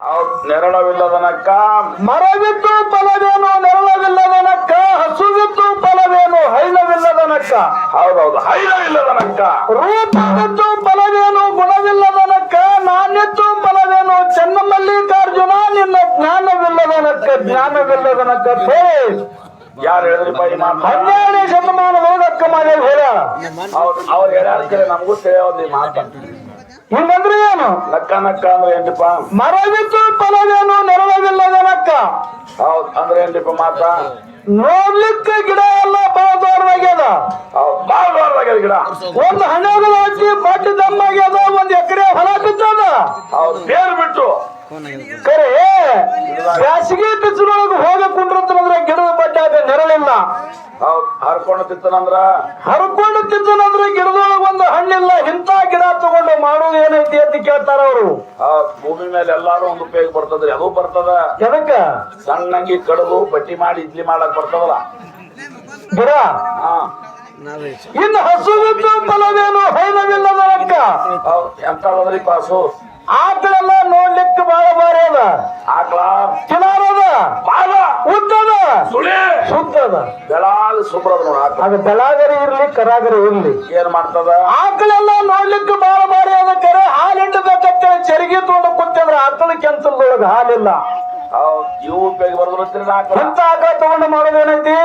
ನೆರಳವಿಲ್ಲದನಕ್ಕ ಮರವಿತ್ತು ಫಲವೇನು, ನೆರಳವಿಲ್ಲದನಕ್ಕ ಹಸುವಿತ್ತು ಫಲವೇನು, ಹೈಲವಿಲ್ಲದನಕ್ಕ. ಹೌದೌದು, ಹೈಲವಿಲ್ಲದನಕ್ಕ. ರೂಪವಿತ್ತು ಫಲವೇನು, ಗುಣವಿಲ್ಲದನಕ್ಕ. ನಾಣ್ಯತ್ತು ಫಲವೇನು, ಚೆನ್ನಮಲ್ಲಿಕಾರ್ಜುನ ನಿನ್ನ ಜ್ಞಾನವಿಲ್ಲದನಕ್ಕ, ಜ್ಞಾನವಿಲ್ಲದನಕ್ಕ. ಯಾರು ಹೇಳಿದ್ರಿಪ್ಪ ಈ ಮಾತು? 12ನೇ ಶತಮಾನದೊಳಗ ಅಕ್ಕ ಮಾದೇವ್ ಹೇಳ್ಯಾಳ. ಅವ್ರು ಹೇಳ್ಯಾರ, ನಮಗೂ ತಿಳಿಯೋದು ಈ ಮಾತು. ಹಿಂಗಂದ್ರೆ ಏನು? ನಕ್ಕ ನಕ್ಕ ಅಂದ್ರೆ ಏನ್ರಿಪ್ಪ? ಮರವಿತ್ತು ಫಲವೇನು, ನೆರಳವಿಲ್ಲದನಕ್ಕ. ಹೌದ್ ಅಂದ್ರೆ ಏನ್ರಿಪ್ಪ ಮಾತ? ನೋಡ್ಲಿಕ್ಕೆ ಗಿಡ ಎಲ್ಲ ಬಹಳ ದೊಡ್ಡದಾಗ್ಯದ. ಬಾಳ ದೊಡ್ಡದಾಗ್ಯದ ಗಿಡ. ಒಂದು ಹಣ್ಣುಗಳು ಹಾಕಿ ಬಡ್ಡಿ ದಮ್ಮಾಗ್ಯದ, 1 ಎಕರೆ ಹೊಲ ಬಿತ್ತದ. ಹೌದು, ಬೇರು ಬಿಟ್ಟು ಕರೆ ಬ್ಯಾಸಿಗೆ ಬಿಸಿಲೊಳಗೆ ಹೋಗಿ ಕುಂಡ್ರತ್ತಂದ್ರ ಗಿಡದ ಬಡ್ಡಾಗ ನೆರಳಿಲ್ಲ. ಹೌದ್, ಹರ್ಕೊಂಡು ತಿತ್ತನಂದ್ರ ಹರ್ಕೊಂಡು ತಿಂತನಂದ್ರೆ ಗಿಡದೊಳಗೆ ಒಂದು ಹಣ್ಣಿಲ್ಲ. ಇಂಥ ಗಿಡ ತಗೊಂಡು ಮಾಡೋದು ಏನೈತಿ ಅಂತ ಕೇಳ್ತಾರ ಅವರು. ಹೌದ್, ಭೂಮಿ ಮೇಲೆ ಎಲ್ಲಾರು ಒಂದು ಉಪಯೋಗ ಬರ್ತದ್ರಿ. ಅದು ಬರ್ತದ. ಎದಕ್ಕ? ಸಣ್ಣಂಗಿ ಕಡದು ಬಟ್ಟಿ ಮಾಡಿ ಇಡ್ಲಿ ಮಾಡಕ್ ಬರ್ತದಲ್ಲ ಗಿಡ. ಹಾ. ಇನ್ನು ಹಸುವಿದ್ದು ಫಲವೇನು, ಹೈನವಿಲ್ಲದನಕ್ಕ. ಹೌದ್, ಎಂತದ್ರಿ ಪಾಸು? ಆಕಳೆಲ್ಲ ನೋಡ್ಲಿಕ್ಕೆ ಬಹಳ ಬಾರಿ ಅದ. ಆಕಳ ಕಿಲಾರದ ಬಾಲ ಉದ್ದದ ಸುಳಿ ಶುದ್ಧದ. ಬೆಳಾಗ ಸುಬ್ರದ ನೋಡ. ಅದು ಬೆಳಾಗರಿ ಇರ್ಲಿ ಕರಾಗರಿ ಇರ್ಲಿ, ಏನ್ ಮಾಡ್ತದ? ಆಕಳೆಲ್ಲ ನೋಡ್ಲಿಕ್ಕೆ ಬಹಳ ಬಾರಿ ಅದ. ಕರೆ ಹಾಲು ಹಿಂಡಬೇಕಂತ ಚರಿಗೆ ತಗೊಂಡು ಕೂತಿದ್ರ ಆಕಳ ಕೆಂಚಲ್ದೊಳಗ ಹಾಲಿಲ್ಲ. ಹೌದ್, ಇವು ಉಪಯೋಗ ಬರ್ದಿರ್ತೀರಿ. ಆಕಳ ಇಂತ ಆಕಳ ತಗೊಂಡು ಮಾಡೋದೇನೈತಿ?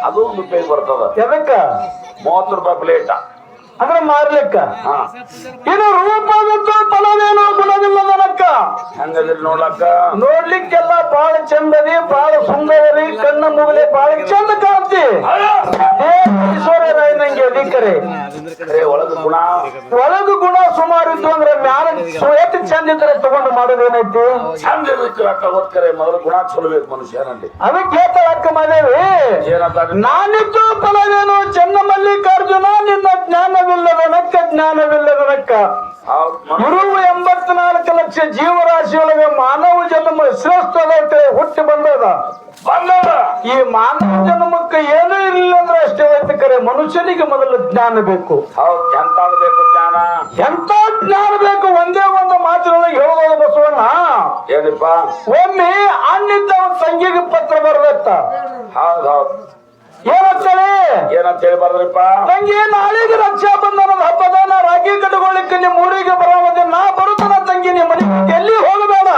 ಅದು ಒಂದು ಉಪಯೋಗ ಬರ್ತದ. ಎದಕ್ಕ? 30 ರೂಪಾಯಿ ಪ್ಲೇಟ್ ಅಂದ್ರೆ ಮಾರ್ಲಿಕ್ಕ. ಹಾ. ಇನ್ನು ರೂಪವಿತ್ತು ಫಲವೇನು, ಗುಣವಿಲ್ಲದನಕ್ಕ. ಹಂಗದ್ರಿ ನೋಡ್ಲಕ್ಕ. ನೋಡ್ಲಿಕ್ಕೆಲ್ಲ ಬಹಳ ಚಂದದಿ, ಬಹಳ ಸುಂದರದಿ, ಕಣ್ಣ ಮುಗಲಿ ಬಹಳ ಚಂದ ಕಾಣ್ತಿ. ಈಶ್ವರರಾಯನಂಗೆ ಅಧಿಕರೆ ಒಳಗ ಗುಣ, ಒಳಗು ಗುಣ ಸುಮಾರು ಇತ್ತು ಅಂದ್ರೆ ಮ್ಯಾಲ ಎಷ್ಟು ಚಂದ ಇದ್ರೆ ತಗೊಂಡು ಮಾಡೋದೇನೈತಿ? ಚಂದ ಇರ್ಲಿಕ್ಕೆ ರೊಕ್ಕ ಹೊತ್ಕರೆ ಮೊದಲು ಗುಣ ಚಲಬೇಕು ಮನುಷ್ಯನಲ್ಲಿ. ಅದಕ್ಕೆ ಹೇಳ್ತಾಳ ಅಕ್ಕ ಮಾದೇವಿ, ಏನಂತ? ನಾನಿತ್ತು ಫಲವೇನು, ಚೆನ್ನಮಲ್ಲಿಕಾರ್ಜುನ ನಿನ್ನ ಜ್ಞಾನವಿಲ್ಲದನಕ್ಕ, ಜ್ಞಾನವಿಲ್ಲದನಕ್ಕ. ಇರುವ 84 ಲಕ್ಷ ಜೀವರಾಶಿಯೊಳಗೆ ಮಾನವ ಜನ್ಮ ಶ್ರೇಷ್ಠ ಹುಟ್ಟಿ ಬಂದದ. ಈ ಮಾನವ ಜನ್ಮಕ್ಕೆ ಏನೂ ಇಲ್ಲ ಅಂದ್ರೆ ಅಷ್ಟೇ ಐತಿ. ಕರೆ ಮನುಷ್ಯನಿಗೆ ಮೊದಲು ಜ್ಞಾನ ಬೇಕು. ಹೌದು, ಎಂತ ಬೇಕು ಜ್ಞಾನ? ಎಂತ ಜ್ಞಾನ ಬೇಕು? ಒಂದೇ ಒಂದು ಮಾತಿನೊಳಗೆ ಹೇಳೋದು ಬಸವಣ್ಣ. ಏನಿಪ್ಪ? ಒಮ್ಮೆ ಅಣ್ಣಿದ್ದ ತಂಗಿಗೆ ಪತ್ರ ಬರ್ದತ್ತ. ಹೌದ್ ಹೌದ್. ಏನಂತಾಳೆ? ಏನಂತ ಹೇಳಿ ಬರ್ದ್ರಿಪ್ಪ? ತಂಗಿ, ನಾಳೆಗೆ ರಕ್ಷಾ ಬಂಧನದ ಹಬ್ಬದ ನಾ ರಾಖಿ ಕಟ್ಕೊಳ್ಳಿಕ್ಕೆ ನಿಮ್ಮ ಊರಿಗೆ ಬರೋದೇ. ನಾ ಬರುತ್ತಾನ ತಂಗಿ, ನಿಮ್ಮ ಮನೆ ಎಲ್ಲಿ ಹೋಗಬೇಡ.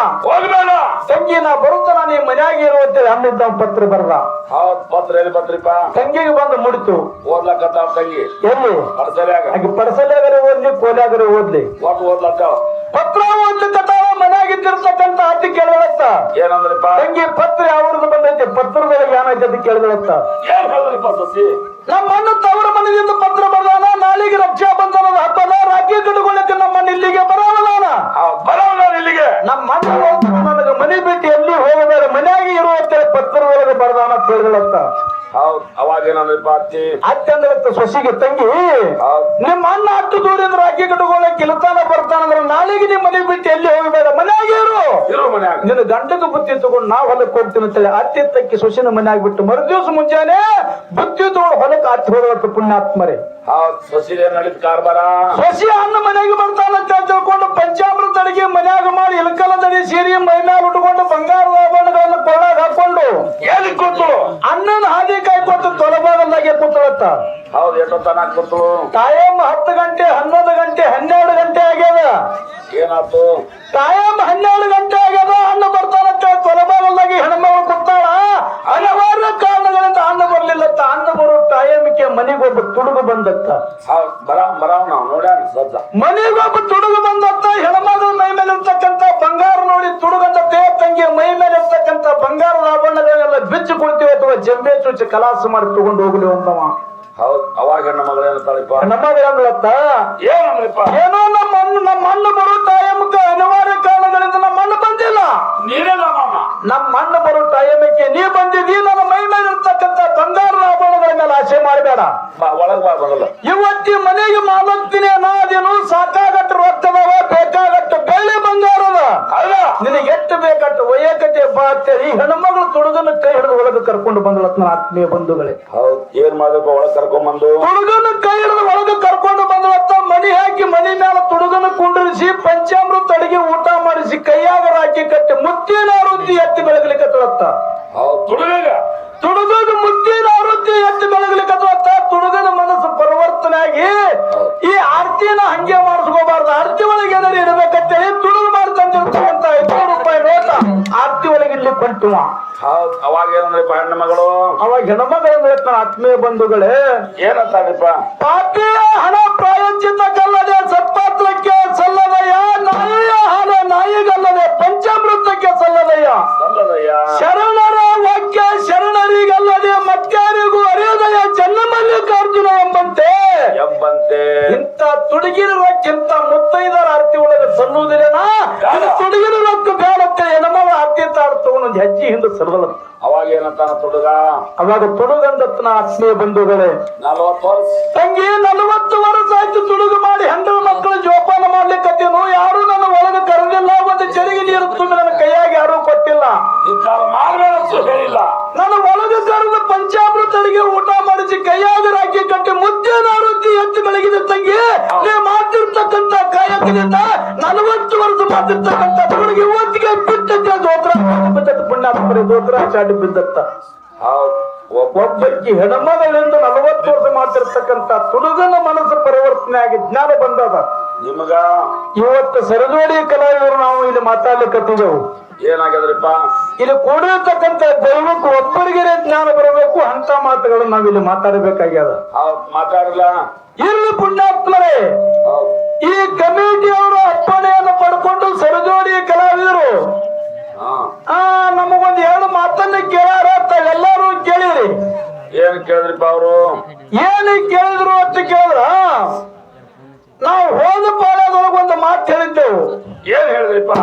ತಂಗಿ, ನಾ ಬರುತ್ತಾನ, ನೀ ಮನ್ಯಾಗ ಇರುವಂತೇಳಿ ಅಣ್ಣಿದ್ದ ಪತ್ರ ಬರ್ದ. ಹೌದ್, ಪತ್ರ ಎಲ್ಲಿ ಬಂದ್ರಿಪ್ಪ? ತಂಗಿಗೆ ಬಂದು ಮುಡಿತು. ಓದ್ಲಕ್ಕ ತಂಗಿ ಎಲ್ಲಿ? ಪಡಸಲ್ಯಾಗ. ಹಾಗೆ ಪಡಸಲ್ಯಾಗರೆ ಓದ್ಲಿ, ಕೋಲ್ಯಾಗರೆ ಓದ್ಲಿ, ಒಟ್ಟು ಓದ್ಲಕ್ಕ. ಪತ್ರ ಓದ್ಲಿಕ್ಕತ್ತಾವ. ಮನ್ಯಾಗಿದ್ದಿರ್ತಕ್ಕಂತ ಅತಿ ಕೇಳತ್ತ. ಏನಂದ್ರಿಪ್ಪ? ತಂಗಿ, ಪತ್ರ ಯಾವ್ದು ಬಂದೈತಿ? ಪತ್ರದೊಳಗೆ ಏನಾಯ್ತು ಅಂತ ಕೇಳತ್ತ. ಏನ್ ಹೇಳಿದ್ರಿಪ್ಪ ಸಸಿ? ನಮ್ಮ ಅಣ್ಣ ತವರ ಮನೆಯಿಂದ ಪತ್ರ ಬರ್ದಾನ. ನಾಳೆಗೆ ರಕ್ಷಾ ಬಂಧನದ ಹಬ್ಬದ ರಾಖಿ ಕಟ್ಕೊಳ್ಳಿಕ್ಕೆ ನಮ್ಮನ್ನ ಇಲ್ಲಿಗೆ ಬರೋದಾನ. ಬರೋಣ ಇಲ್ಲಿಗೆ. ನಮ್ಮ ಅಣ್ಣ ನನಗೆ ಮನೆ ಬಿಟ್ಟು ಎಲ್ಲಿ ಹೋಗಬೇಡ, ಮನ್ಯಾಗ ಇರುವಂತೇಳಿ ಪತ್ರದೊಳಗೆ ಬರ್ದಾನ ಅಂತ ಹೇಳಿದಳತ್ತ. ಹೌದ್, ಅವಾಗ ಏನಂದ್ರಿಪ್ಪ ಅತ್ತಿ? ಅತ್ತಂದ್ರತ್ತ ಸೊಸಿಗೆ, ತಂಗಿ ನಿಮ್ಮ ಅಣ್ಣ ಅಷ್ಟು ದೂರಿಂದ ರಾಖಿ ಕಟ್ಕೊಳ್ಳಕ್ಕೆ ಇಲ್ತಾನ ಬರ್ತಾನಂದ್ರ ನಾಳೆಗೆ ನಿಮ್ಮ ಮನೆ ಬಿಟ್ಟು ಎಲ್ಲಿ ಹೋಗಬೇಡ, ಮನ್ಯಾಗ ಇರು ಮನ್ಯಾಗ. ನಿನ್ನ ಗಂಡಗ ಬುತ್ತಿ ತಗೊಂಡು ನಾವು ಹೊಲಕ್ಕೆ ಹೋಗ್ತೀನಿ ಅಂತೇಳಿ ಅತ್ತಿ ತಕ್ಕಿ ಸೊಸಿನ ಮನ್ಯಾಗ ಬಿಟ್ಟು ಮರುದಿವ್ಸ ಮುಂಜಾನೆ ಬುತ್ತಿ ತಗೊಂಡು ಹೊಲಕ್ಕೆ ಹತ್ತಿ ಹೋದವತ್ತು ಪುಣ್ಯಾತ್ಮರೇ. ಹೌದ್, ಸೊಸಿ ನಡೀತ್ ಕಾರ್ಬಾರ. ಸೊಸಿ ಅಣ್ಣ ಮನೆಗೆ ಬರ್ತಾನಂತ ತಿಳ್ಕೊಂಡು ಪಂಚಾಮೃತ ಅಡಿಗೆ ಮನ್ಯಾಗ ಮಾಡಿ ಇಲಕಲದಡಿ ಸೀರೆ ಮೈ ಮ್ಯಾಲ ಉಟ್ಕೊಂಡು ಬಂಗಾರದ ಆಭರಣಗಳನ್ನು ಕೊಳ್ಳಾಗ ಹಾಕೊಂಡು ಎಲ್ಲಿ ಕೂತು ಅಣ್ಣನ ಹಾದಿ ಕಾಯ್ಕೊಟ್ಟು ತೊಲಭಾಗಲ್ದಾಗೆ ಕೂತಳತ್ತ. ಹೌದ್, ಎಷ್ಟೊತ್ತನ ಕೂತು? ಕಾಯಂ 10 ಗಂಟೆ, 11 ಗಂಟೆ, 12 ಗಂಟೆ ಆಗ್ಯದ. ಏನಾಯ್ತು? ಕಾಯಂ 12 ಗಂಟೆ ಆಗ್ಯದ. ಅಣ್ಣ ಬರ್ತಾನಂತ ತೊಲಭಾಗಲ್ದಾಗಿ ಹೆಣ್ಮಗಳು ಕೂತಾಳ. ಹಲವಾರು ಕಾರಣಗಳಿಂದ ಅಣ್ಣ ಬರ್ಲಿಲ್ಲತ್ತ. ಅಣ್ಣ ಬರೋ ಟೈಮಿಗೆ ಮನೆಗೊಬ್ಬ ತುಡುಗು ಬಂದತ್ತ. ಹೌದ್, ಬರಾವ್ ನಾವು ನೋಡ್ಯಾನ ಸಜ್ಜ. ಮನೆಗೊಬ್ಬ ತುಡುಗು ಬಂದತ್ತ. ಹೆಣ್ಮಗಳ ಮೈ ಮೇಲೆ ಇರ್ತಕ್ಕಂತ ಬಂಗಾರ ನೋಡಿ ತುಡುಗಂತ ತಂಗಿಯ ಮೈ ಮೇಲೆ ಇರ್ತಕ್ಕಂತ ಬಂಗಾರದ ಆಭರಣಗಳನ್ನೆಲ್ಲ ಬಿಚ್ಚು ಕೊಡ್ತೀವಿ ಅಥವಾ ಜಂಬೆ ಚುಚ್ಚಿ ಕಲಾಸ ಮಾಡಿ ತಗೊಂಡು ಹೋಗ್ಲಿ ಅಂತವ. ಹೌದ್, ಅವಾಗ ಹೆಣ್ಣ ಮಗಳು ಏನಂತಾಳಿಪ್ಪ? ನಮ್ಮ ಏನತ್ತ? ಏನಂದ್ರಿಪ್ಪ? ಏನೋ ನಮ್ಮ ಅಣ್ಣ ಬರೋ ಟೈಮಕ್ಕೆ ಅನಿವಾರ್ಯ ಕಾರಣಗಳಿಂದ ನಮ್ಮ ಅಣ್ಣ ಬಂದಿಲ್ಲ. ನೀನೇ ನಮ್ಮ ಅಣ್ಣ ಬರೋ ಟೈಮಕ್ಕೆ ನೀ ಬಂದಿದ್ದೀ. ನನ್ನ ಮೈ ಮೇಲೆ ಇರ್ತಕ್ಕಂತ ಬಂಗಾರದ ಆಭರಣಗಳ ಮೇಲೆ ಆಸೆ ಮಾಡಬೇಡ. ಒಳಗ್ ಬರಲ್ಲ. ಇವತ್ತಿ ಮನೆಗೆ ಮಾಲಕ್ತಿನಿ ಅದೇನು ಸಾಕಾಗಟ್ಟು ರೊಕ್ಕದವ, ಬೇಕಾಗಟ್ಟು ಬೆಳ್ಳಿ ಬಂಗಾರದ. ನಿನಗೆ ಎಷ್ಟು ಎಟ್ಟು ಬೇಕಟ್ಟು ವೈಯಕತೆ ಬಾ ಅಂತೇಳಿ ಹೆಣ್ಮಗಳು ತುಡುಗನ ಕೈ ಹಿಡಿದು ಒಳಗೆ ಕರ್ಕೊಂಡು ಬಂದಳತ್ ನನ್ನ ಆತ್ಮೀಯ ಬಂಧುಗಳೇ. ಹೌದ್ ಏನ್ ಮಾಡ್ಬೇಕು ಒಳಗ್ ಕರ್ಕೊಂಡ್ ಬಂದು ತುಡುಗನ ಕೈ ಹಿಡಿದು ಒಳಗೆ ಕರ್ಕೊಂಡು ಬಂದಳತ್ತ. ಮನಿ ಹಾಕಿ ಮನಿ ಮೇಲೆ ತುಡುಗನ ಕುಂಡರಿಸಿ ಪಂಚಾಮೃತ ಅಡಿಗೆ ಊಟ ಮಾಡಿಸಿ ಕೈಯಾಗ ರಾಕಿ ಕಟ್ಟಿ ಮುತ್ತಿನ ಆವೃತ್ತಿ ಎತ್ತಿ ಬೆಳಗ್ಲಿಕ್ಕತ್ತಳತ್ತ. ತುಡುಗನ ಮುತ್ತಿನ ಆವೃತ್ತಿ ಎತ್ತಿ ಬೆಳಗ್ಲಿಕ್ಕತ್ತಳತ್ತ. ತುಡುಗನ ಮನಸ್ಸು ಪರಿವರ್ತನೆ ಆಗಿ ಈ ಆರತಿನ ಹಂಗೆ ಮಾಡಿಸ್ಕೋಬಾರ್ದು, ಆರತಿ ಒಳಗೆ ಏನಾರು ಇಡಬೇಕಂತೇಳಿ ತುಡುಗು ಮಾಡ್ತಂದಿರ್ತಕ್ಕಂತ 500 ರೂಪಾಯಿ ನೋಟ ಆರತಿ ಒಳಗೆ ಇಲ್ಲಿ ಕೊಂಟುವ. ಹೌದ್ ಅವಾಗ ಏನಂದ್ರಪ್ಪ ಹೆಣ್ಣು ಮಗಳು ಅವಾಗ ಹೆಣ್ಮಗಳು ನನ್ನ ಆತ್ಮೀಯ ಬಂಧುಗಳೇ ಏನಂತಾರಪ್ಪ ಪಾಪಿಯ ಹಣ ಪ್ರಾಯಶ್ಚಿತ್ತಕ್ಕಲ್ಲದೆ ಸತ್ಪಾತ್ರಕ್ಕೆ ಸಲ್ಲದಯ್ಯ, ನಾಯಿಯ ಹಣ ನಾಯಿಗಲ್ಲದೆ ಪಂಚಾಮೃತಕ್ಕೆ ಸಲ್ಲದಯ್ಯ, ಶರಣರ ವಾಕ್ಯ ಶರಣರಿಗಲ್ಲದೆ ಮತ್ಯಾರಿಗೂ ಅರಿಯದಯ್ಯ ಚನ್ನಮಲ್ಲಿಕಾರ್ಜುನ ಎಂಬಂತೆ ಇಂಥ ತುಡುಗಿನ ರೊಕ್ಕಿಂತ ಮುತ್ತೈದರ ಆರತಿ ಒಳಗೆ ಸಲ್ಲುವುದಿಲ್ಲನಾ? ತುಡುಗಿನ ರೊಕ್ಕ ಬೇಡತ್ತೆ ಹೆಣ್ಮಗಳ ಆರತಿ ತಾಡ್ತವನು ಹೆಜ್ಜೆ ಹಿಂದೆ ಸರದಲ್ಲ. ಅವಾಗ ಏನಂತಾನ ತುಡುಗ? ಅವಾಗ ತುಡುಗಂದತ್ನ ಆತ್ಮೀಯ ಬಂಧುಗಳೇ 40 ವರ್ಷ ತಂಗಿ 40 ವರ್ಷ ಆಯ್ತು ತುಡುಗು ಮಾಡಿ ಹೆಂಡರ ಮಕ್ಕಳು ಜೋಪಾನ ಮಾಡ್ಲಿಕ್ಕತ್ತೇನು, ಯಾರು ನನ್ನ ಒಳಗೆ ಕರೆದಿಲ್ಲ, ಒಂದು ಚರಿಗೆ ನೀರು ತುಂಬಿ ನನ್ನ ಕೈಯಾಗಿ ಯಾರು ಕೊಟ್ಟಿಲ್ಲ, ಹೇಳಿಲ್ಲ. ನನ್ನ ಒಳಗೆ ಕರೆದು ಪಂಚಾಮೃತ ಅಡಿಗೆ ಊಟ ಮಾಡಿಸಿ ಕೈಯಾಗ ರಾಕಿ ಕಟ್ಟಿ ಮುದ್ದೇನ ಆವೃತ್ತಿ ಎತ್ತಿ ಬೆಳಗಿದೆ ತಂಗಿ. ನೀವು ಮಾಡ್ತಿರ್ತಕ್ಕಂಥ ಕಾಯಕದಿಂದ 40 ವರ್ಷ ಮಾಡ್ತಿರ್ತಕ್ಕಂಥ ತುಡುಗಿ ಇವತ್ತಿಗೆ ಬಿಟ್ಟಕ್ಕೆ ದೋತ್ರ ಬಿದ್ದತ್ತ, ಪುಣ್ಯಾತ್ಮರಿ ದೋತ್ರ ಚಾಡಿ ಬಿದ್ದತ್ತ. ಒಬ್ಬಕ್ಕಿ ಹೆಣ್ಮಗಳಿಂದ 40 ವರ್ಷ ಮಾಡ್ತಿರ್ತಕ್ಕಂಥ ತುಡುಗನ ಮನಸ್ಸು ಪರಿವರ್ತನೆ ಆಗಿ ಜ್ಞಾನ ಬಂದದ ನಿಮಗ. ಇವತ್ತು ಸರಜೋಡಿ ಕಲಾವಿದರು ನಾವು ಇಲ್ಲಿ ಮಾತಾಡ್ಲಿಕ್ಕತ್ತಿದ್ದೆವು. ಏನಾಗ್ಯದ್ರಿಪ್ಪ? ಇಲ್ಲಿ ಕೂಡಿರ್ತಕ್ಕಂಥ ದೈವಕ್ಕೆ ಒಬ್ಬರಿಗೆ ಜ್ಞಾನ ಬರಬೇಕು ಅಂತ ಮಾತುಗಳನ್ನು ನಾವಿಲ್ಲಿ ಮಾತಾಡಬೇಕಾಗ್ಯದ. ಮಾತಾಡಲ್ಲ ಇಲ್ಲಿ ಪುಣ್ಯಾತ್ಮರೇ ಈ ಕಮಿಟಿಯವರು ಅಪ್ಪಣೆಯನ್ನು ಪಡ್ಕೊಂಡು ಸರಜೋಡಿ ಕಲಾವಿದರು ನಮಗೊಂದು 2 ಮಾತನ್ನ ಕೇಳ್ಯಾರ ಅಂತ ಎಲ್ಲರೂ ಕೇಳಿರಿ. ಏನ್ ಕೇಳಿದ್ರಿಪ್ಪ ಅವರು? ಏನು ಕೇಳಿದ್ರು ಅಂತ ಕೇಳಿದ್ರ ನಾವು ಹೋದ ಪಾಳ್ಯದೊಳಗೆ ಒಂದು ಮಾತು ಹೇಳಿದ್ದೆವು. ಏನ್ ಹೇಳಿದ್ರಿಪ್ಪ?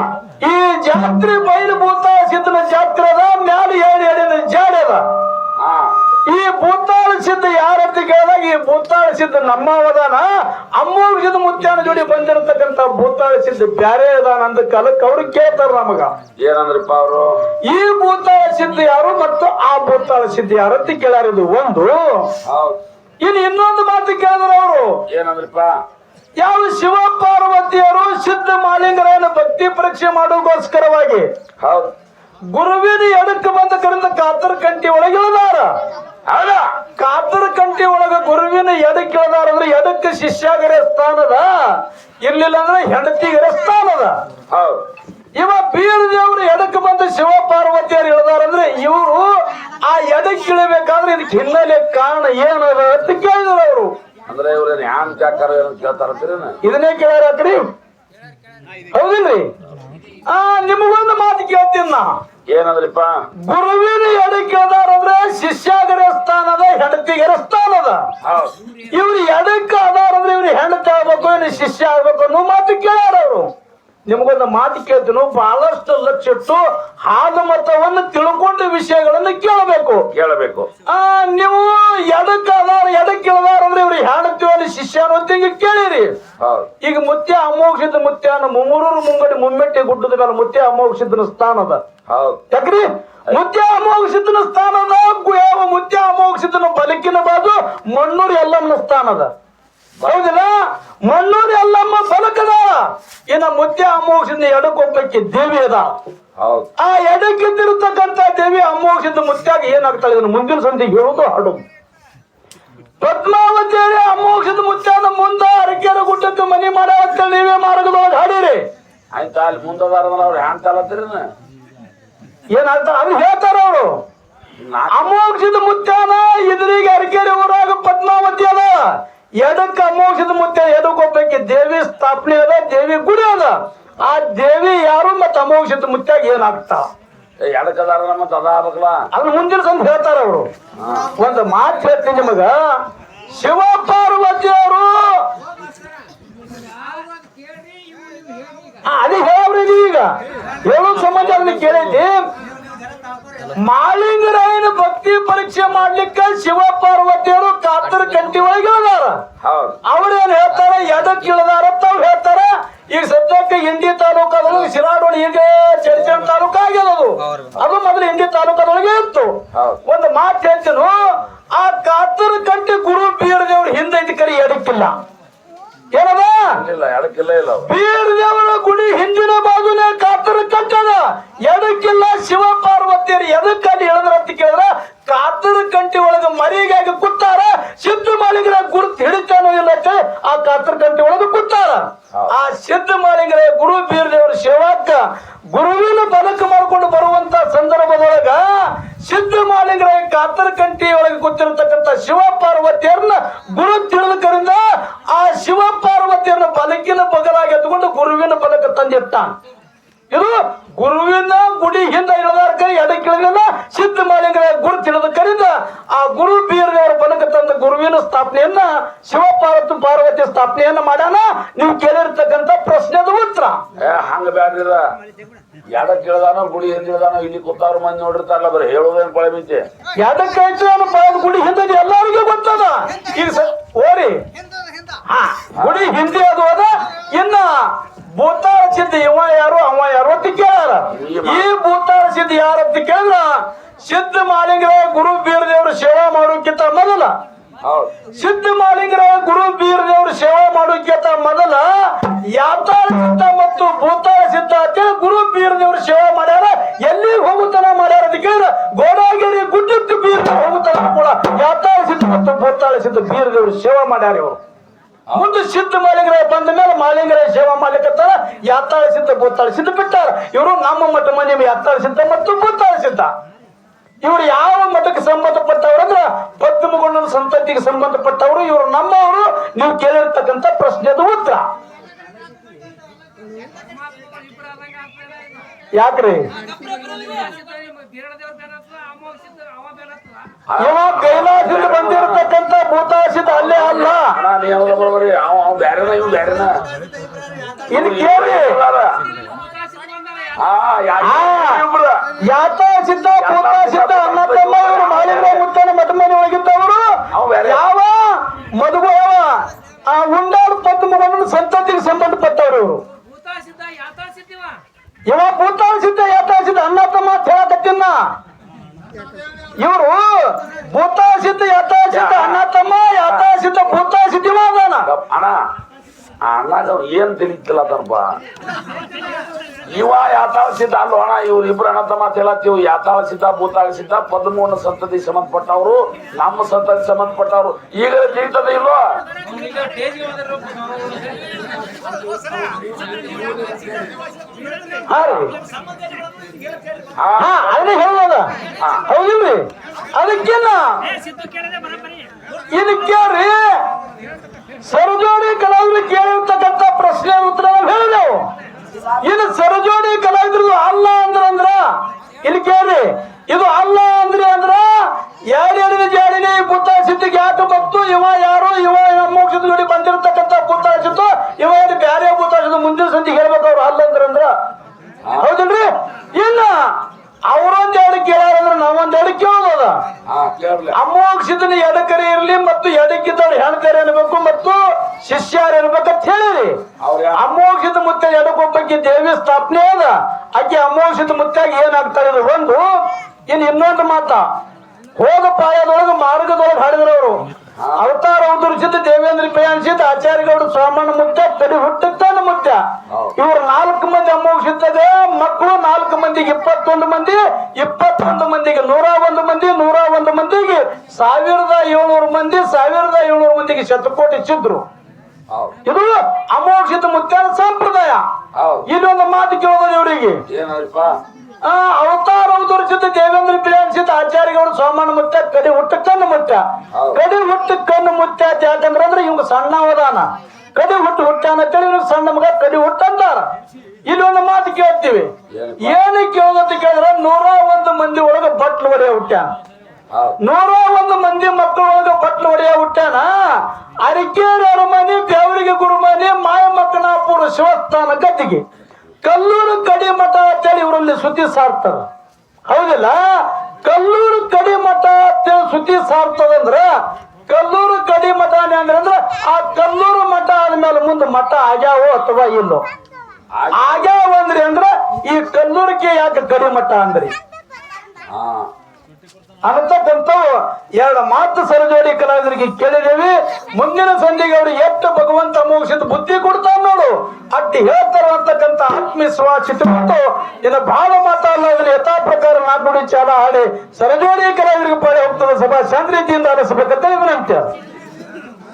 ಈ ಜಾತ್ರೆ ಬಯಲು ಭೂತಾಳ ಸಿದ್ದನ ಜಾತ್ರೆ ಅದ, ಮ್ಯಾಲ 7 ಎಡಿನ ಜಾಡಿ ಅದ. ಈ ಭೂತಾಳ ಸಿದ್ಧ ಯಾರಂತ ಕೇಳಿದಾಗ ಈ ಭೂತಾಳ ಸಿದ್ಧ ನಮ್ಮವದಾನ, ಅಮ್ಮೋರ್ಗಿದ ಮುತ್ಯಾನ ಜೋಡಿ ಬಂದಿರತಕ್ಕಂತ ಭೂತಾಳ ಸಿದ್ಧ ಬ್ಯಾರೆ ಅದಾನ ಅಂದ ಕಾಲಕ್ಕೆ ಅವ್ರು ಕೇಳ್ತಾರ ನಮಗ. ಏನಂದ್ರಿಪ್ಪ ಅವರು? ಈ ಭೂತಾಳ ಸಿದ್ಧ ಯಾರು ಮತ್ತು ಆ ಭೂತಾಳ ಸಿದ್ಧ ಯಾರಂತ ಕೇಳ್ಯಾರ. ಇದು ಒಂದು. ಇನ್ನು ಇನ್ನೊಂದು ಮಾತು ಕೇಳಿದ್ರ ಅವರು ಏನಂದ್ರಿಪ್ಪ? ಯಾವ ಶಿವ ಪಾರ್ವತಿಯರು ಸಿದ್ಧ ಮಾಲಿಂಗರನ್ನು ಭಕ್ತಿ ಪರೀಕ್ಷೆ ಮಾಡೋಗೋಸ್ಕರವಾಗಿ ಗುರುವಿನ ಎಡಕ್ಕೆ ಬಂದ ಕರೆದ ಕಾತರ ಕಂಟಿ ಒಳಗೆ ಇಳಿದಾರ. ಕಾತರ ಕಂಟಿ ಒಳಗ ಗುರುವಿನ ಎಡಕ್ಕೆ ಇಳಿದಾರ ಅಂದ್ರೆ ಎಡಕ್ಕೆ ಶಿಷ್ಯಾಗರ ಸ್ಥಾನದ, ಇರ್ಲಿಲ್ಲ ಅಂದ್ರೆ ಹೆಂಡತಿಗರ ಸ್ಥಾನದ. ಇವ ಬೀರ ದೇವರು ಎಡಕ್ಕೆ ಬಂದ ಶಿವ ಪಾರ್ವತಿಯರು ಇಳಿದಾರ ಅಂದ್ರೆ ಇವರು ಆ ಎಡಕ್ಕೆ ಇಳಬೇಕಾದ್ರೆ ಇದಕ್ಕೆ ಹಿನ್ನೆಲೆ ಕಾರಣ ಏನದ ಅಂತ ಕೇಳಿದ್ರು ಅವರು. ಅಂದ್ರೆ ಇವ್ರೇನ್ ಹ್ಯಾಂಗ್ ಜಾಕಾರ ಕೇಳ್ತಾರ? ಇದನ್ನೇ ಕೇಳ್ಯಾರ ಕಡೆ ಹೌದಿಲ್ರಿ? ನಿಮಗೊಂದು ಮಾತು ಕೇಳ್ತೀನಿ ನಾ. ಏನಂದ್ರಿಪ್ಪ? ಗುರುವಿನ ಎಡಕ್ಕೆ ಅದಾರಂದ್ರೆ ಶಿಷ್ಯಾಗರ ಸ್ಥಾನದ, ಹೆಂಡತಿಗರ ಸ್ಥಾನದ. ಇವ್ರು ಎಡಕ್ಕೆ ಅದಾರಂದ್ರೆ ಇವ್ರು ಹೆಂಡತಿ ಆಗ್ಬೇಕು, ಇವ್ರು ಶಿಷ್ಯ ಆಗ್ಬೇಕು ಅನ್ನೋ ಮಾತು ಕೇಳ್ಯಾರ ಅವರು. ನಿಮಗೊಂದು ಮಾತು ಕೇಳ್ತೀನಿ, ಬಹಳಷ್ಟು ಲಕ್ಷ ಇಟ್ಟು ಹಾದ ಮತವನ್ನು ತಿಳ್ಕೊಂಡ ವಿಷಯಗಳನ್ನು ಕೇಳಬೇಕು. ನೀವು ಎಡಕ್ಕೆ ಇಳದಾರ ಅಂದ್ರೆ ಇವ್ರು ಹೆಂಡತಿಯಲ್ಲಿ ಶಿಷ್ಯ ಅಂತ ಈಗ ಕೇಳಿರಿ. ಈಗ ಮುತ್ಯ ಅಮೋಘಿತ ಮುತ್ಯಾನ ಮುಮ್ಮೂರೂರು ಮುಂಗಡಿ ಮುಮ್ಮೆಟ್ಟಿ ಗುಡ್ಡದ ಮೇಲೆ ಮುತ್ಯ ಅಮೋಘಿತನ ಸ್ಥಾನದ. ಯಾಕ್ರಿ ಮುತ್ಯ ಅಮೋಘಿತನ ಸ್ಥಾನದ ಯಾವ ಮುತ್ಯ ಅಮೋಘಿತನ ಬಲಕಿನ ಬಾಜು ಮಣ್ಣೂರು ಎಲ್ಲಮ್ಮನ ಸ್ಥಾನದ. ಹೌದಿಲ್ಲ? ಮಣ್ಣೂರು ಎಲ್ಲಮ್ಮ ಬಲಕದ. ಇನ್ನ ಮುತ್ಯ ಅಮೋಘಿತ ಎಡಕ್ಕೊಬ್ಬಕ್ಕೆ ದೇವಿ ಅದ. ಆ ಎಡಕ್ಕಿದ್ದಿರತಕ್ಕಂತ ದೇವಿ ಅಮೋಘಿತ ಮುತ್ಯಾಗ ಏನಾಗ್ತಾಳೆ ಇದನ್ನು ಮುಂದಿನ ಸಂಧಿಗೆ ಹೇಳುದು ಹಾಡು. ಪದ್ಮಾವತಿ ಅಮೋಘಿತ ಮುತ್ಯಾನ ಮುಂದ ಅರಕೆರ ಗುಡ್ಡಕ್ಕೆ ಮನಿ ಮಾಡ ನೀವೇ ಮಾರ್ಗದೊಳಗೆ ಹಾಡಿರಿ. ಆಯ್ತಾ ಅಲ್ಲಿ ಮುಂದದಾರ ಅವ್ರು ಹ್ಯಾಂಗ್ ತಾಲತ್ತೀರಿ? ಏನಾಗ್ತಾರ ಅದು ಹೇಳ್ತಾರ ಅವರು. ಅಮೋಘಿತ ಮುತ್ಯಾನ ಎದುರಿಗೆ ಅರಕೆರೆ ಊರಾಗ ಪದ್ಮಾವತಿ ಅದ. ಎಡಕ್ಕೆ ಅಮೋಘಿತ ಮುತ್ಯ ಎಡಕ್ಕೊಬ್ಬಕ್ಕೆ ದೇವಿ ಸ್ಥಾಪನೆ ಅದ, ದೇವಿ ಗುಡಿ ಅದ. ಆ ದೇವಿ ಯಾರು ಮತ್ತ ಅಮೋಘಿತ ಮುತ್ಯಾಗ ಏನಾಗ್ತಾವ? ಎಡಕದಾರ ಮತ್ತ ಅದ ಆಗ್ಬೇಕಲ್ಲ. ಅದನ್ನ ಮುಂದಿನ ಸಂತ ಹೇಳ್ತಾರ ಅವರು. ಒಂದು ಮಾತು ಹೇಳ್ತೀನಿ ನಿಮಗ, ಶಿವ ಪಾರ್ವತಿಯವರು ಅದೇ ಹೇಳ್ರಿ ಈಗ ಹೇಳೋ ಸಂಬಂಧ ಅದನ್ನ ಕೇಳೈತಿ. ಮಾಲಿಂಗರಾಯನ ಭಕ್ತಿ ಪರೀಕ್ಷೆ ಮಾಡ್ಲಿಕ್ಕೆ ಶಿವ ಪಾರ್ವತಿಯವರು ಕಾತರ ಕಂಟಿ ಒಳಗೆ ಇಳಿದಾರ. ಅವ್ರೇನ್ ಹೇಳ್ತಾರ? ಎಡಕ್ಕೆ ಇಳಿದಾರ ಅಂತ ಅವ್ರು ಹೇಳ್ತಾರ. ಈಗ ಸದ್ಯಕ್ಕೆ ಇಂಡಿ ತಾಲೂಕದೊಳಗೆ ಶಿರಾಡೋಳಿ, ಈಗ ಚರ್ಚನ್ ತಾಲೂಕು ಇಂಡಿ ತಾಲೂಕದೊಳಗೆ ಇತ್ತು. ಒಂದು ಮಾತು ಹೇಳ್ತೇನು, ಆ ಕಾತರ ಕಂಟಿ ಗುರು ಬೀರ್ ದೇವ್ರ ಹಿಂದೈತಿ ಕರಿ ಎಡಕ್ಕಿಲ್ಲ. ಏನದ ಬೀರ್ ದೇವರ ಗುಡಿ ಹಿಂದಿನ ಬಾಜುನೇ ಕಾತರ ಕಟ್ಟದ, ಎಡಕ್ಕಿಲ್ಲ. ಶಿವ ಪಾರ್ವತಿಯರು ಎದಕ್ಕಲ್ಲಿ ಹೇಳಿದ್ರ ಅಂತ ಕೇಳಿದ್ರ, ಕಾತರ ಕಂಟಿ ಒಳಗ ಮರಿಗಾಗಿ ಕೂತಾರ. ಸಿದ್ಧ ಮಾಲಿಂಗರ ಗುರುತು ಹಿಡಿತಾನೋ ಇಲ್ಲ ಆ ಕಾತರ ಕಂಟಿ ಒಳಗ ಕೂತಾರ. ಆ ಸಿದ್ಧ ಮಾಲಿಂಗರ ಗುರು ಬೀರ್ ದೇವರ ಶಿವಕ್ಕ ಗುರುವಿನ ಬಲಕ ಮಾಡ್ಕೊಂಡು ಬರುವಂತ ಸಂದರ್ಭದೊಳಗ ಸಿದ್ಧ ಮಾಲಿಂಗರ ಕಾತರ ಕಂಟಿ ಒಳಗೆ ಕೂತಿರತಕ್ಕಂತ ಶಿವ ಪಾರ್ವತಿಯರನ್ನ ಗುರು ತಿಳಿದಕರಿಂದ ಆ ಶಿವ ಪಾರ್ವತಿಯರನ್ನ ಬಲಕಿನ ಬಗಲಾಗಿ ಎತ್ಕೊಂಡು ಗುರುವಿನ ಬಲಕ ತಂದಿಟ್ಟಾನ. ಇದು ಗುರುವಿನ ಗುಡಿ ಹಿಂದೆ ಇಳದಾರ ಕೈ ಎಡಕ್ಕಿಳಿದಿಲ್ಲ. ಸಿದ್ಧ ಮಾಲಿಂಗರ ಗುರು ತಿಳಿದ ಕರಿಂದ ಆ ಗುರು ಬೀರದೇವರ ಬಲಕ ತಂದ ಗುರುವಿನ ಸ್ಥಾಪನೆಯನ್ನ ಶಿವ ಪಾರ್ವತಿ ಸ್ಥಾಪನೆಯನ್ನ ಮಾಡ್ಯಾನ. ನೀವು ಕೇಳಿರ್ತಕ್ಕಂಥ ಪ್ರಶ್ನೆದ ಉತ್ತರ. ಹಂಗ ಬ್ಯಾಡ್ರಿದ ಎಡಕ್ ಇಳದಾನೋ ಗುಡಿ ಹಿಂದೆ ಇಳದಾನೋ ಇಲ್ಲಿ ಕೂತಾರ ಮಂದಿ ನೋಡಿರ್ತಾರಲ್ಲ, ಬರೀ ಹೇಳೋದೇನ್ ಪಳೆ ಮಿಂಚೆ. ಎಡಕ್ಕೈತೆ ಗುಡಿ ಹಿಂದೆ ಎಲ್ಲರಿಗೂ ಗೊತ್ತದ. ಈಗ ಓರಿ ಗುಡಿ ಹಿಂದೆ ಅದು ಅದ. ಇನ್ನ ಭೂತಾಳ ಸಿದ್ಧ ಇವ ಯಾರು ಅವ ಯಾರು ಅಂತ ಕೇಳಾರ. ಈ ಭೂತಾಳ ಸಿದ್ಧ ಯಾರಂತ ಕೇಳಿದ್ರ, ಸಿದ್ಧ ಮಾಲಿಂಗರ ಗುರು ಬೀರದೇವ್ರ ಸೇವಾ ಮಾಡೋಕ್ಕಿಂತ ಮೊದಲ, ಸಿದ್ಧ ಮಾಲಿಂಗರ ಗುರು ಬೀರದೇವ್ರ ಸೇವಾ ಮಾಡೋಕ್ಕಿಂತ ಮೊದಲ ಯಾತಾಳ ಸಿದ್ಧ ಮತ್ತು ಭೂತಾಳ ಸಿದ್ಧ ಅಂತೇಳಿ ಗುರು ಬೀರದೇವ್ರ ಸೇವಾ ಮಾಡ್ಯಾರ. ಎಲ್ಲಿ ಹೋಗುತ್ತಾನ ಮಾಡ್ಯಾರ ಅಂತ ಕೇಳಿದ್ರ, ಗೋಡಾಗಿರಿ ಗುಡ್ಡಕ್ಕೆ ಬೀರದೇವ್ರ ಹೋಗುತ್ತಾನ ಕೂಡ ಯಾತಾಳ ಸಿದ್ಧ ಮತ್ತು ಭೂತಾಳ ಸಿದ್ಧ ಬೀರದೇವ್ರ ಸೇವಾ ಮಾಡ್ಯಾರ. ಇವರು ಮುಂದೆ ಸಿದ್ಧ ಮಾಲಿಂಗರ ಬಂದ ಮೇಲೆ ಮಾಲಿಂಗರ ಸೇವಾ ಮಾಡ್ಲಿಕ್ಕತ್ತಾರ. ಯಾತಾಳ ಸಿದ್ಧ ಭೂತಾಳ ಸಿದ್ಧ ಬಿಟ್ಟಾರ. ಇವರು ನಮ್ಮ ಮಠ ಮನೆ ಯಾತಾಳ ಸಿದ್ಧ ಮತ್ತು ಭೂತಾಳ ಸಿದ್ಧ. ಇವರು ಯಾವ ಮಠಕ್ಕೆ ಸಂಬಂಧಪಟ್ಟವ್ರು ಅಂದ್ರ ಪದ್ಮಗೊಂಡ ಸಂತತಿಗೆ ಸಂಬಂಧಪಟ್ಟವರು. ಇವರು ನಮ್ಮವರು. ನೀವು ಕೇಳಿರ್ತಕ್ಕಂಥ ಪ್ರಶ್ನೆದ ಉತ್ತರ. ಯಾಕ್ರಿ ಇವ ಕೈಲಾಸದಿಂದ ಬಂದಿರತಕ್ಕಂತ ಭೂತಾಸಿದ್ದ ಅಲ್ಲೇ ಅಲ್ಲ. ಇದು ಕೇಳಿ, ಯಾತ ಸಿದ್ಧ ಭೂತ ಸಿದ್ಧ ಅಣ್ಣ ತಮ್ಮ ಇವರು ಮಾಲಿಂಗ ಮುತ್ತನ ಮಠ ಮನೆ ಒಳಗಿದ್ದವರು. ಯಾವ ಮದುವೆಯವ ಆ ಉಂಡಾಡು ಪದ್ಮಗೊಂಡ ಸಂತತಿಗೆ ಸಂಬಂಧಪಟ್ಟವರು. ಇವ ಭೂತಾಳ ಸಿದ್ಧ ಯಾತಾಳ ಸಿದ್ಧ ಅಣ್ಣ ತಮ್ಮ ಹೇಳಕತ್ತಿನ. ಇವರು ಭೂತಾಳ ಸಿದ್ಧ ಯಾತಾಳ ಸಿದ್ಧ ಅಣ್ಣ ತಮ್ಮ, ಯಾತಾಳ ಸಿದ್ಧ ಭೂತಾಳ ಸಿದ್ಧಿವ ಅದಾನ. ಅಣ್ಣದವ್ರು ಏನ್ ತಿಳಿತಿಲ್ಲ ತನಪ. ಇವ ಯಾತಾಳ ಸಿದ್ಧ ಅಲ್ವ ಅಣ್ಣ, ಇವ್ರು ಇಬ್ರು ಅಣ್ಣ ತಮ್ಮ ಹೇಳತ್ತೀವಿ. ಯಾತಾಳ ಸಿದ್ಧ ಭೂತಾಳ ಸಿದ್ಧ ಪದ್ಮಗೊಂಡ ಸಂತತಿ ಸಂಬಂಧಪಟ್ಟವ್ರು, ನಮ್ಮ ಸಂತತಿ ಸಂಬಂಧಪಟ್ಟವ್ರು. ಈಗ ತಿಳಿತದೆ ಇಲ್ವೋ? ಅದೇ ಹೇಳೋದ ಹೌದಿಲ್ರಿ? ಅದಕ್ಕಿನ್ನ ಇದಕ್ಕೆ ಸರಜೋಡಿ ಕಲಾವಿದ್ರು ಕೇಳಿರ್ತಕ್ಕಂಥ ಪ್ರಶ್ನೆ ಉತ್ತರ ಹೇಳಿದೆವು. ಇದು ಸರಜೋಡಿ ಕಲಾವಿದ್ರು ಅಲ್ಲ ಅಂದ್ರ ಇಲ್ಲಿ ಕೇಳಿ, ಇದು ಅಲ್ಲ ಅಂದ್ರ ಯಾರ್ಯಾರಿನ ಜಾಡಿನಿ ಭೂತಾಳ ಸಿದ್ಧಿಗೆ ಯಾಕೆ ಬಂತು? ಇವ ಯಾರು? ಇವ ಮೋಕ್ಷದ ಜೋಡಿ ಬಂದಿರತಕ್ಕಂಥ ಭೂತಾಳ ಸಿದ್ದು. ಇವ ಏನು ಬ್ಯಾರೆ ಭೂತಾಳ ಸಿದ್ದು ಮುಂದಿನ ಸಂಜೆ ಹೇಳ್ಬೇಕು ಅವ್ರು ಅಲ್ಲ ಅಂದ್ರ. ಹೌದಿಲ್ರಿ? ಇನ್ನ ಅವ್ರೊಂದ್ ಎರಡು ಕೇಳಾರಂದ್ರ ನಾವೊಂದ್ ಎರಡು ಕೇಳೋದ. ಅಮೋಕ್ಷಿದನ ಎಡಕರಿ ಇರ್ಲಿ ಮತ್ತು ಎಡಕ್ಕಿದ್ದವ್ರು ಹೆಣ್ಕರಿ ಅನ್ಬೇಕು ಮತ್ತು ಶಿಷ್ಯರು ಇರ್ಬೇಕಂತ ಹೇಳಿರಿ. ಅಮೋಕ್ಷಿತ ಮುತ್ತ ಎಡಕ್ಕೊಬ್ಬಕ್ಕೆ ದೇವಿ ಸ್ಥಾಪನೆ ಅದ. ಆಕೆ ಅಮೋಕ್ಷಿತ ಮುತ್ತಾಗಿ ಏನಾಗ್ತಾರೆ ಒಂದು. ಇನ್ ಇನ್ನೊಂದು ಮಾತ, ಹೋದ ಪಾಯದೊಳಗ ಮಾರ್ಗದೊಳಗೆ ಹಾಡಿದ್ರವರು ಅವತಾರ ಉದುರಿಸಿದ ದೇವೇಂದ್ರ ಪ್ರಯಾಣಿಸಿದ ಆಚಾರ್ಯಗೌಡ ಸ್ವಾಮಣ್ಣ ಮುತ್ಯ ತಡಿ ಹುಟ್ಟುತ್ತಾನ ಮುತ್ಯ. ಇವರು 4 ಮಂದಿ ಅಮೋಕ್ಷಿದ್ದಾಗ ಮಕ್ಕಳು 4 ಮಂದಿಗೆ 21 ಮಂದಿ, 21 ಮಂದಿಗೆ 101 ಮಂದಿ, 101 ಮಂದಿಗೆ 1700 ಮಂದಿ, 1700 ಮಂದಿಗೆ ಶತಕೋಟಿ ಸಿದ್ರು. ಇದು ಅಮೋಕ್ಷಿತ ಮುತ್ಯನ ಸಂಪ್ರದಾಯ. ಇನ್ನೊಂದು ಮಾತು ಕೇಳೋದು ಇವರಿಗೆ, ಅವತಾರ ಉದುರಿಸಿದ ದೇವೇಂದ್ರ ಪ್ರಯಾಣಿಸಿದ ಆಚಾರ್ಯಗೌಡ ಸ್ವಾಮಣ್ಣ ಮುತ್ಯ ಕಡಿ ಹುಟ್ಟ ಕಣ್ಣು ಮುತ್ಯ. ಕಡಿ ಹುಟ್ಟು ಕಣ್ಣು ಮುತ್ಯ ಯಾಕಂದ್ರ ಅಂದ್ರೆ ಇವ್ಗ ಸಣ್ಣ ಅವದಾನ. ಕಡಿ ಹುಟ್ಟಾನ ಅಂತೇಳಿ ಇವ್ರಿಗೆ ಸಣ್ಣ ಮಗ ಕಡಿ ಹುಟ್ಟಂತಾರ. ಇಲ್ಲೊಂದು ಮಾತು ಕೇಳ್ತೀವಿ, ಏನಕ್ಕೆ ಕೇಳೋದಂತ ಕೇಳಿದ್ರೆ 101 ಮಂದಿ ಒಳಗ ಬಟ್ಲು ಹೊಡೆಯ ಹುಟ್ಟ್ಯಾನ. 101 ಮಂದಿ ಮಕ್ಕಳೊಳಗ ಬಟ್ಲು ಹೊಡೆಯ ಹುಟ್ಟ್ಯಾನ. ಅರಿಕೇರಿ ಅರಮನೆ, ದೇವರಿಗೆ ಗುರುಮನೆ, ಮಾಯಮಕ್ಕನಾಪುರ ಶಿವಸ್ಥಾನ ಗದ್ದಿಗೆ, ಕಲ್ಲೂರು ಕಡಿ ಮಠ ಅಂತೇಳಿ ಇವರಲ್ಲಿ ಸುದ್ದಿ ಸಾರ್ತಾರ. ಹೌದಿಲ್ಲ? ಕಲ್ಲೂರು ಕಡಿ ಮಠ ಅಂತೇಳಿ ಸುದ್ದಿ ಸಾರ್ತದಂದ್ರ ಕಲ್ಲೂರು ಕಡಿ ಮಠ ಅಂದ್ರೆ ಆ ಕಲ್ಲೂರು ಮಠ ಆದ್ಮೇಲೆ ಮುಂದೆ ಮಠ ಆಗ್ಯಾವೋ ಅಥವಾ ಇಲ್ಲೋ? ಆಗ್ಯಾವ ಅಂದ್ರಿ ಅಂದ್ರ ಈ ಕಲ್ಲೂರಿಗೆ ಯಾಕೆ ಕಡಿ ಮಠ ಅಂದ್ರಿ? ಹಾ ಅನ್ನತಕ್ಕಂಥವು ಎರಡು ಮಾತು ಸರಜೋಡಿ ಕಲಾವಿದರಿಗೆ ಕೇಳಿದೇವಿ. ಮುಂದಿನ ಸಂಧಿಗೆ ಅವ್ರಿಗೆ ಎಷ್ಟು ಭಗವಂತ ಮುಗಿಸಿದ ಬುದ್ಧಿ ಕೊಡ್ತಾನ ನೋಡು ಅಟ್ಟಿ ಹೇಳ್ತಾರ ಅಂತಕ್ಕಂಥ ಆತ್ಮವಿಶ್ವಾಸ ಇಟ್ಟುಕೊಂಡು ಇನ್ನು ಬಹಳ ಮಾತಲ್ಲ ಅದನ್ನ ಯಥಾ ಪ್ರಕಾರ ನಾಲ್ಕು ಚಾಲ ಹಾಡಿ ಸರಜೋಡಿ ಕಲಾವಿದರಿಗೆ ಪಡೆ ಹೋಗ್ತದೆ. ಸಭಾ ಶಾಂತಿಯಿಂದ ಅನಿಸಬೇಕಂತ ವಿನಂತಿ.